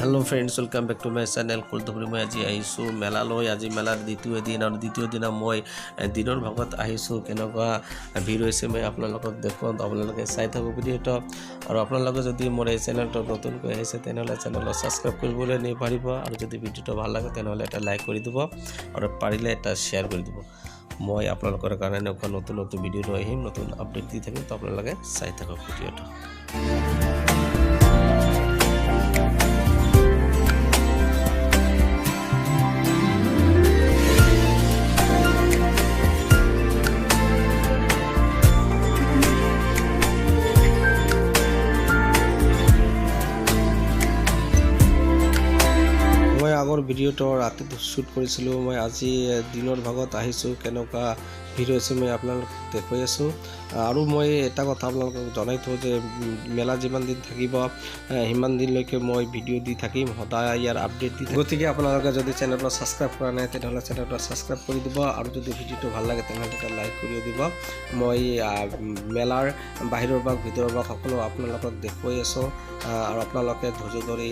Hello friends, welcome back to my channel called Dhubri Mela আহিছো মেলা লৈ আজি মেলাৰ দ্বিতীয় দিন আৰু দ্বিতীয় দিনা মই দিনৰ ভাগত আহিছো কেনেকুৱা ভিৰ হৈছে মই আপোনালোকক দেখুৱাম আপোনালোকে চাই থাকক ভিডিঅটো আৰু আপোনালোকে যদি মোৰ এই চেনেলটো নতুনকৈ আহিছে তেনেহলে চেনেলটো সাবস্ক্ৰাইব কৰিবলৈ নিপাৰিব আৰু যদি ভিডিঅটো ভাল লাগে তেনেহলে এটা লাইক কৰি দিব আৰু পাৰিলে এটা শেয়াৰ কৰি দিব মই আপোনালোকৰ কাৰণে নতুন নতুন ভিডিঅ লৈ আহিম নতুন আপডেট দি থাকিম তো আপোনালোকে চাই থাকক ভিডিঅটো আগৰ ভিডিঅটো ৰাতি শুট কৰিছিলো মই আজি দিনৰ ভাগত আহিছো কেনেকুৱা ভিৰ হৈছে মই আপোনালোকক দেখুৱাই আছো আৰু মই এটা কথা আপোনালোকক জনাই থওঁ যে মেলা যিমান দিন থাকিব হিমান দিনলৈকে মই ভিডিঅ' দি থাকিম সদায় ইয়াৰ আপডেট দি থাকিম গতিকে আপোনালোকে যদি চেনেলটো সাবস্ক্ৰাইব কৰা নাই তেনেহলে চেনেলটো সাবস্ক্ৰাইব কৰি দিব আৰু যদি ভিডিঅ'টো ভাল লাগে তেনেহলে এটা লাইক কৰি দিব মই মেলাৰ বাহিৰৰ ভাগ ভিতৰৰ ভাগ সকলো আপোনালোকক দেখুৱাই আছো আৰু আপোনালোকে ধৈৰ্য ধৰি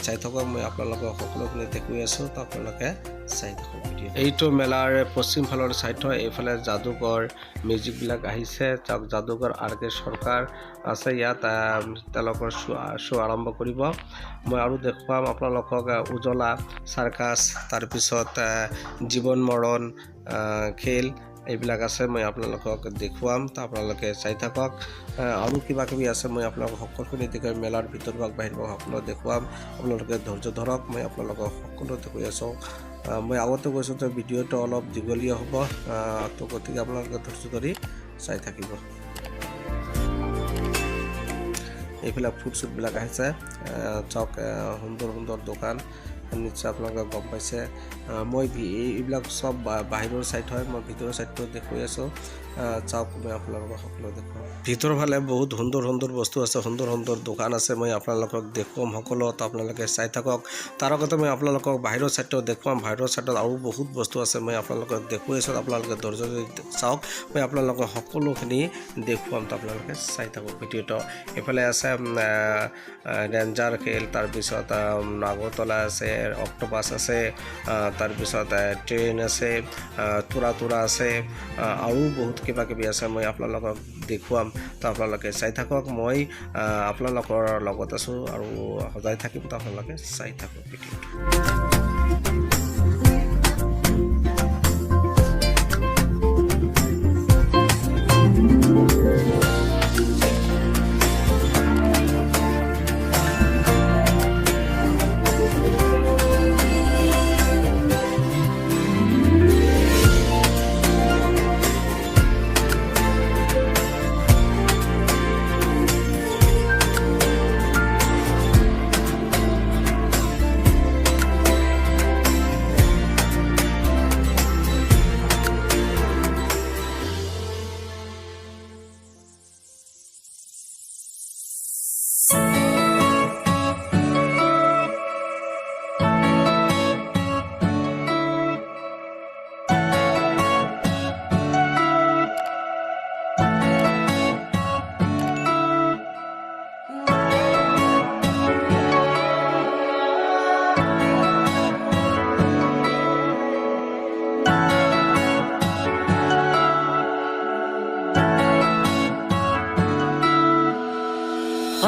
চাই থাকক মই আপোনালোকক সকলোখিনি দেখুৱাই আছো তো আপোনালোকে চাই থাকক ভিডিঅ' এইটো মেলাৰ পশ্চিম ফালৰ সাইড হয় এইফালে যাদুকৰ মিউজিক বিলাক আহিছে যাদুকৰ আৰকে সৰকাৰ আছে ইয়াত তেওঁলোকৰ শো আৰম্ভ কৰিব মই আৰু দেখুৱাম আপোনালোকক উজলা সাৰ্কাস তাৰ পিছত জীৱন মৰণ খেল এইবিলাক আছে মই আপোনালোকক দেখুৱাম তো আপোনালোকে চাই থাকক আৰু কিবা কিবি আছে মই আপোনালোকক সকলোখিনি দেখুৱাম মেলাৰ ভিতৰ ভাগ বাহিৰ ভাগ সকলো দেখুৱাম আপোনালোকে ধৈৰ্য ধৰক মই আপোনালোকক সকলো দেখুৱাই আছো মই আগতে কৈছো যে ভিডিঅ'টো অলপ দীঘলীয়া হ'ব তো গতিকে আপোনালোকে ধৈৰ্য ধৰি চাই থাকিব এইফালে ফুড চুট বিলাক আহিছে চক সুন্দৰ সুন্দৰ দোকান নিশ্চয় আপোনালোকে গম পাইছে মই এইবিলাক সব বাহিৰৰ সাইড হয় মই ভিতৰৰ সাইডটো দেখুৱাই আছো চাওক মই আপোনালোকক সকলো দেখুৱাম ভিতৰ ফালে বহুত সুন্দৰ সুন্দৰ বস্তু আছে সুন্দৰ সুন্দৰ দোকান আছে মই আপোনালোকক দেখুৱাম সকলো তো আপোনালোকে চাই থাকক তাৰ আগতে মই আপোনালোকক বাহিৰৰ সাইডটো দেখুৱাম বাহিৰৰ সাইডত আৰু বহুত বস্তু আছে মই আপোনালোকক দেখুৱাই আছো আপোনালোকে ধৈৰ্য ধৰি চাওক মই আপোনালোকক সকলোখিনি দেখুৱাম তো আপোনালোকে চাই থাকক ভিডিঅ'টো এইফালে আছে ৰেঞ্জাৰ খেল তাৰ পিছত নাগৰতলা আছে অক্টোপাস আছে তাৰ পিছত ট্ৰেইন আছে তুৰা আছে আৰু বহুত কিবা কিবি আছে মই আপোনালোকক দেখুৱাম তো আপোনালোকে চাই থাকক মই আপোনালোকৰ লগত আছো আৰু সদায় থাকিম তো আপোনালোকে চাই থাকক ভিডিঅ'টো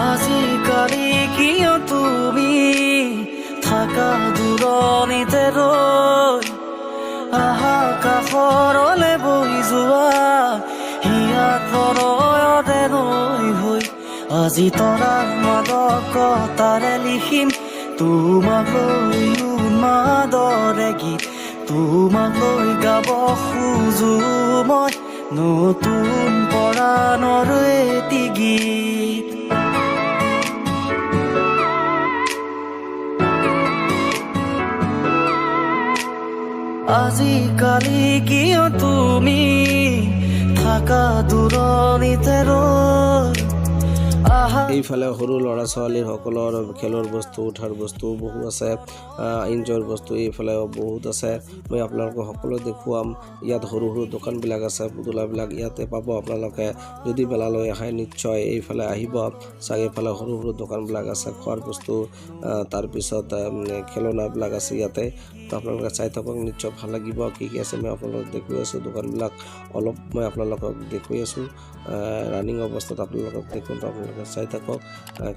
আজিকালি কিয় তুমি থাকা দূৰণিতে ৰৈ আহা কাষৰলে বহি যোৱা হিয়াত প্ৰণয়তে নৈ হৈ আজি তৰাৰ মাদকতাৰে লিখিম তোমাক লৈ উন্মাদৰে গীত তোমাক লৈ গাব খোজো মই নতুন পৰাণৰ এটি গীত আজিকালি কিয় তুমি থাকা দূৰণিতে ৰৈ এইফালে সৰু ল'ৰা ছোৱালীৰ সকলৰ খেলৰ বস্তু উঠাৰ বস্তু বহু আছে এনজয়ৰ বস্তু এইফালে বহুত আছে মই আপোনালোকক সকলো দেখুৱাম ইয়াত সৰু সৰু দোকানবিলাক আছে পুতলাবিলাক ইয়াতে পাব আপোনালোকে যদি মেলালৈ আহে নিশ্চয় এইফালে আহিব চাৰিওফালে সৰু সৰু দোকানবিলাক আছে খোৱাৰ বস্তু তাৰপিছত খেলনাবিলাক আছে ইয়াতে তো আপোনালোকে চাই থাকক নিশ্চয় ভাল লাগিব কি কি আছে মই আপোনালোকক দেখুৱাই আছোঁ দোকানবিলাক অলপ মই আপোনালোকক দেখুৱাই আছোঁ ৰানিং অৱস্থাত আপোনালোকক দেখুৱাম আপোনালোকে চাই থাকক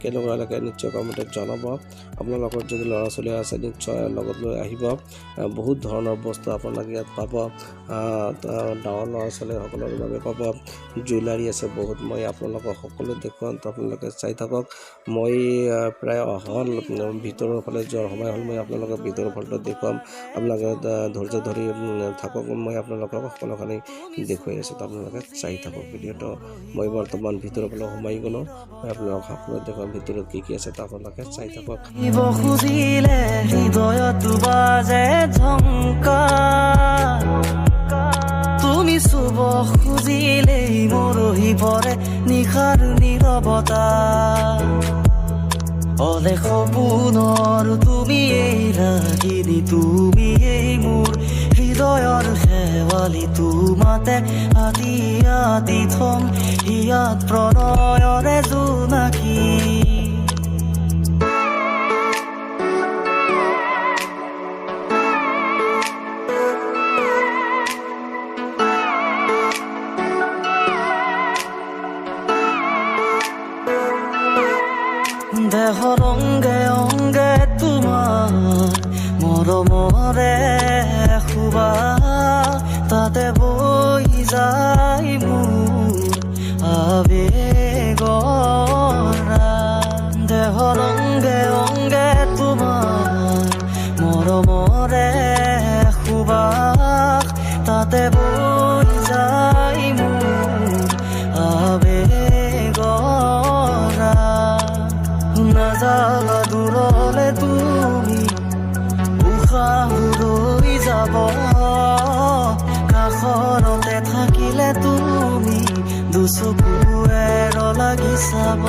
কেনেকুৱা লাগে নিশ্চয় কমেণ্টত জনাব আপোনালোকৰ যদি ল'ৰা ছোৱালী আছে নিশ্চয় লগত লৈ আহিব বহুত ধৰণৰ বস্তু আপোনালোকে ইয়াত পাব ডাঙৰ ল'ৰা ছোৱালীসকলৰ বাবে পাব জুৱেলাৰী আছে বহুত মই আপোনালোকক সকলো দেখুৱাম তো আপোনালোকে চাই থাকক মই প্ৰায় হল ভিতৰৰ ফালে যোৱাৰ সময় হ'ল মই আপোনালোকক ভিতৰৰ ফালটো দেখুৱাম আপোনালোকে ধৈৰ্য ধৰি থাকক মই আপোনালোকক সকলোখিনি দেখুৱাই আছোঁ তো আপোনালোকে চাই থাকক ভিডিঅ'টো মই বৰ্তমান ভিতৰৰ ফালে সোমাই গ'লোঁ মই আপোনালোকক সকলো দেখুৱাম ভিতৰত কি কি আছে তো আপোনালোকে চাই থাকক খুজিলে হৃদয়ত বাজে ঝংকাৰ তুমি চুব খুজিলেই মৰহি পৰে নিশাৰ নীৰৱতা অলে সপোনৰ তুমি এই ৰাগিনী তুমি এই মোৰ হৃদয়ৰ শেৱালি তোমাতে আদি আদি থম ইয়াত প্ৰণয়ৰে জোনাকী দেহৰ অংগে অংগে তোমাৰ মৰমৰে খুবা তাতে বৈ যায় মোৰ আবেগৰা দেহৰ অংগে অংগে তোমাৰ মৰমৰে খুবা তাতে বৈ যায় মোৰ আবেগৰা নাযাবা দূৰলে তুমি উশাহ ৰৈ যাব কাষৰতে থাকিলে তুমি দুচকুৱে লাগি চাব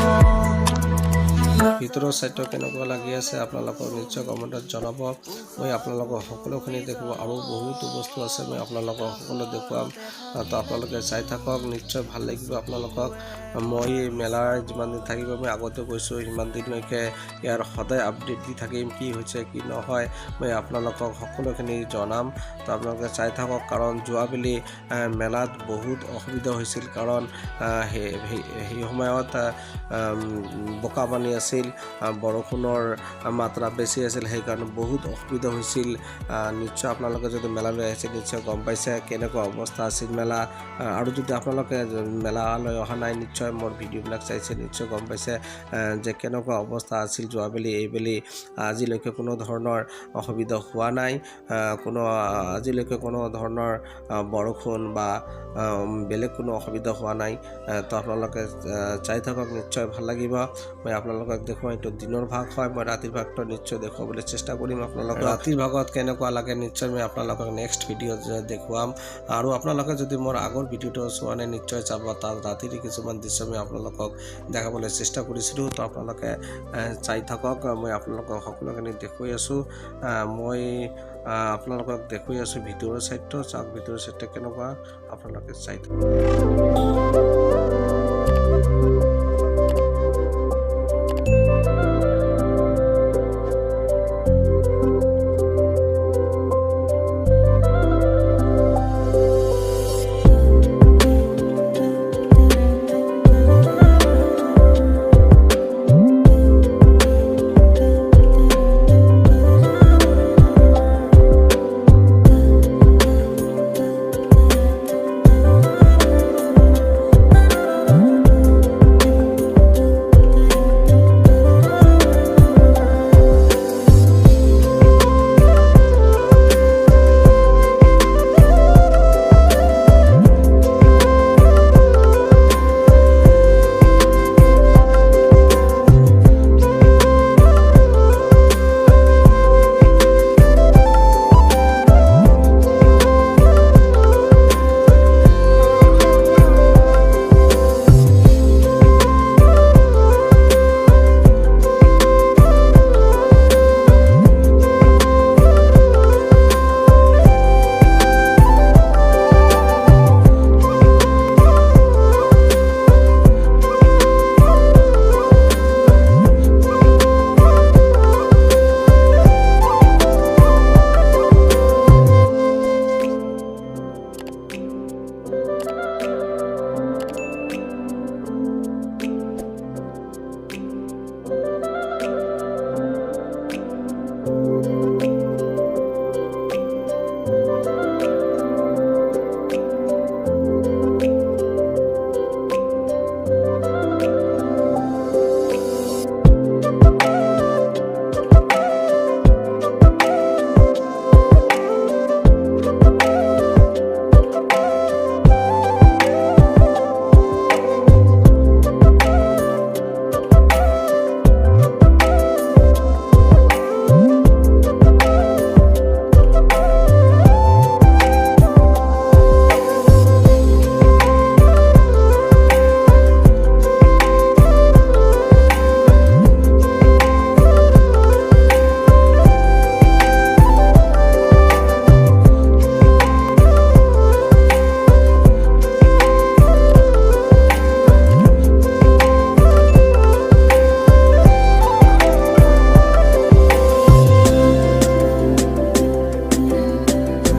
ভিতৰৰ চাইডটো কেনেকুৱা লাগি আছে আপোনালোকক নিশ্চয় কমেণ্টত জনাব মই আপোনালোকক সকলোখিনি দেখুৱাম আৰু বহুতো বস্তু আছে মই আপোনালোকক সকলো দেখুৱাম তো আপোনালোকে চাই থাকক নিশ্চয় ভাল লাগিব আপোনালোকক মই মেলাৰ যিমান দিন থাকিব মই আগতে কৈছোঁ সিমান দিনলৈকে ইয়াৰ সদায় আপডেট দি থাকিম কি হৈছে কি নহয় মই আপোনালোকক সকলোখিনি জনাম তো আপোনালোকে চাই থাকক কাৰণ যোৱাবেলি মেলাত বহুত অসুবিধা হৈছিল কাৰণ সেই সময়ত বোকা পানী আছিল বৰষুণৰ মাত্ৰা বেছি আছিল সেইকাৰণে বহুত অসুবিধা হৈছিল নিশ্চয় আপোনালোকে যদি মেলালৈ আহিছে নিশ্চয় গম পাইছে কেনেকুৱা অৱস্থা আছিল মেলা আৰু যদি আপোনালোকে মেলালৈ অহা নাই নিশ্চয় মোৰ ভিডিঅ'বিলাক চাইছে নিশ্চয় গম পাইছে যে কেনেকুৱা অৱস্থা আছিল যোৱাবেলি এইবেলি আজিলৈকে কোনো ধৰণৰ অসুবিধা হোৱা নাই আজিলৈকে কোনো ধৰণৰ বৰষুণ বা বেলেগ কোনো অসুবিধা হোৱা নাই তো আপোনালোকে চাই থাকক নিশ্চয় ভাল লাগিব মই আপোনালোকক দেখুৱাম এইটো দিনৰ ভাগ হয় মই ৰাতিৰ ভাগটো নিশ্চয় দেখুৱাবলৈ চেষ্টা কৰিম আপোনালোকক ৰাতিৰ ভাগত কেনেকুৱা লাগে নিশ্চয় মই আপোনালোকক নেক্সট ভিডিঅ'ত দেখুৱাম আৰু আপোনালোকে যদি মোৰ আগৰ ভিডিঅ'টো চোৱা নাই নিশ্চয় চাব তাত ৰাতিৰ কিছুমান দৃশ্য মই আপোনালোকক দেখাবলৈ চেষ্টা কৰিছিলোঁ তো আপোনালোকে চাই থাকক মই আপোনালোকক সকলোখিনি দেখুৱাই আছোঁ মই আপোনালোকক দেখুৱাই আছোঁ ভিতৰৰ চাইডটো চাওক ভিতৰৰ চাইডটো কেনেকুৱা আপোনালোকে চাই থাকক